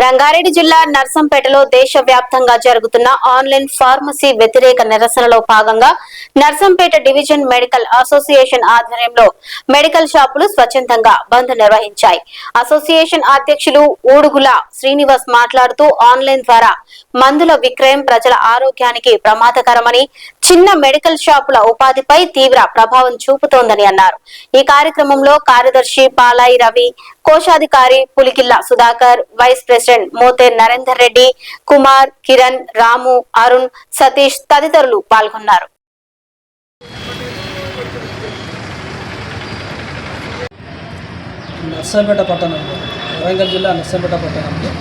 రంగారెడ్డి జిల్లా నర్సంపేటలో దేశవ్యాప్తంగా జరుగుతున్న ఆన్లైన్ ఫార్మసీ వ్యతిరేక నిరసనలో భాగంగా నర్సంపేట డివిజన్ మెడికల్ అసోసియేషన్ ఆధ్వర్యంలో మెడికల్ షాపులు స్వచ్ఛందంగా బంద్ నిర్వహించాయి. అసోసియేషన్ అధ్యక్షులు ఊడుగుల శ్రీనివాస్ మాట్లాడుతూ ఆన్లైన్ ద్వారా మందుల విక్రయం ప్రజల ఆరోగ్యానికి ప్రమాదకరమని, చిన్న మెడికల్ షాపుల ఉపాధిపై తీవ్ర ప్రభావం చూపుతోందని అన్నారు. ఈ కార్యక్రమంలో కార్యదర్శి పాలాయి రవి, కోశాధికారి పులికిల్ల సుధాకర్, వైస్ ప్రెసిడెంట్ మోతేర్ నరేందర్ రెడ్డి, కుమార్, కిరణ్, రాము, అరుణ్, సతీష్ తదితరులు పాల్గొన్నారు. నర్సంపేట పట్టణంలో, వరంగల్ జిల్లా నర్సంపేట పట్టణంలో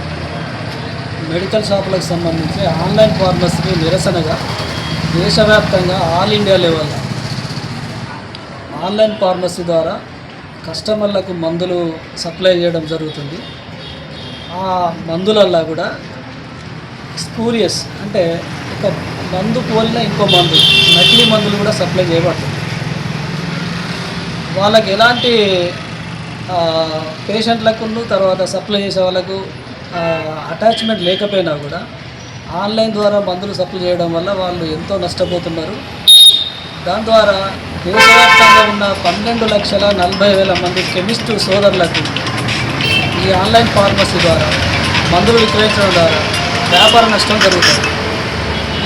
మెడికల్ షాపులకు సంబంధించి ఆన్లైన్ ఫార్మసీకి నిరసనగా దేశవ్యాప్తంగా ఆల్ ఇండియా లెవెల్లో ఆన్లైన్ ఫార్మసీ ద్వారా కస్టమర్లకు మందులు సప్లై చేయడం జరుగుతుంది. ఆ మందులల్లో కూడా స్పూరియస్ అంటే ఒక మందు పోలిన ఇంకో మందు, నకిలీ మందులు కూడా సప్లై చేయబడుతుంది. వాళ్ళకి ఎలాంటి పేషెంట్లకు తర్వాత సప్లై చేసే వాళ్ళకు అటాచ్మెంట్ లేకపోయినా కూడా ఆన్లైన్ ద్వారా మందులు సప్లై చేయడం వల్ల వాళ్ళు ఎంతో నష్టపోతున్నారు. దాని ద్వారా దేశవ్యాప్తంగా ఉన్న 12,40,000 మంది కెమిస్టు సోదరులకు ఈ ఆన్లైన్ ఫార్మసీ ద్వారా మందులు విక్రయించడం ద్వారా వ్యాపార నష్టం జరుగుతుంది.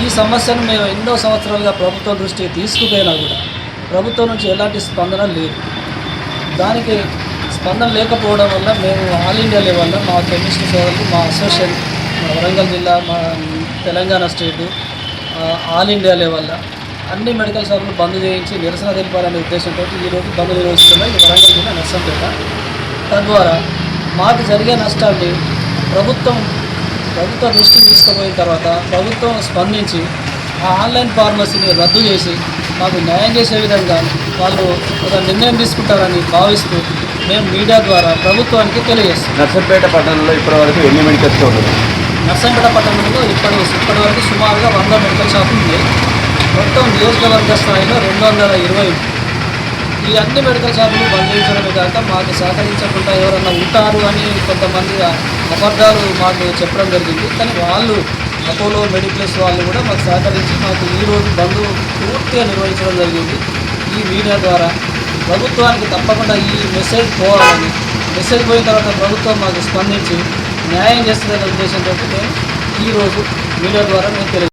ఈ సమస్యను మేము ఎన్నో సంవత్సరాలుగా ప్రభుత్వం దృష్టికి తీసుకుపోయినా కూడా ప్రభుత్వం నుంచి ఎలాంటి స్పందన లేదు. దానికి స్పందన లేకపోవడం వల్ల మేము ఆల్ ఇండియా లెవెల్లో మా కెమిస్టు సోదరులు, మా అసోసియేషన్, మా వరంగల్ జిల్లా, మా తెలంగాణ స్టేటు, ఆల్ ఇండియా లెవెల్లో అన్ని మెడికల్ షాపులు బంద్ చేయించి నిరసన తెలిపాలనే ఉద్దేశంతో ఈరోజు బంద్ నిర్వహిస్తున్నాయి ఈ వరంగల్ జిల్లా నర్సంపేట. తద్వారా మాకు జరిగే నష్టాన్ని ప్రభుత్వ దృష్టికి తీసుకుపోయిన తర్వాత ప్రభుత్వం స్పందించి ఆ ఆన్లైన్ ఫార్మసీని రద్దు చేసి మాకు న్యాయం చేసే విధంగా వాళ్ళు ఒక నిర్ణయం తీసుకుంటారని భావిస్తూ మేము మీడియా ద్వారా ప్రభుత్వానికి తెలియజేస్తాం. నర్సంపేట పట్టణంలో ఇప్పటివరకు ఎన్ని మెడికల్ షాపులు? నర్సంపేట పట్టణంలో ఇప్పటివరకు సుమారుగా 100 మెడికల్ షాపులు ఉన్నాయి. మొత్తం నియోజకవర్గ స్థాయిలో 220. ఈ అన్ని మెడికల్ షాపులు బంద్ చేయించడమే కాక మాకు సహకరించకుండా ఎవరన్నా ఉంటారు అని కొంతమంది అబద్ధాలు మాకు చెప్పడం జరిగింది. కానీ వాళ్ళు అపోలో మెడిప్లస్ వాళ్ళు కూడా మాకు సహకరించి మాకు ఈరోజు బంద్ పూర్తిగా నిర్వహించడం జరిగింది. ఈ మీడియా ద్వారా ప్రభుత్వానికి తప్పకుండా ఈ మెసేజ్ పోవాలని, మెసేజ్ పోయిన తర్వాత ప్రభుత్వం మాకు స్పందించి న్యాయం చేస్తుందనే ఉద్దేశంతో మేము ఈరోజు మీడియా ద్వారా మేము తెలియజేస్తాం.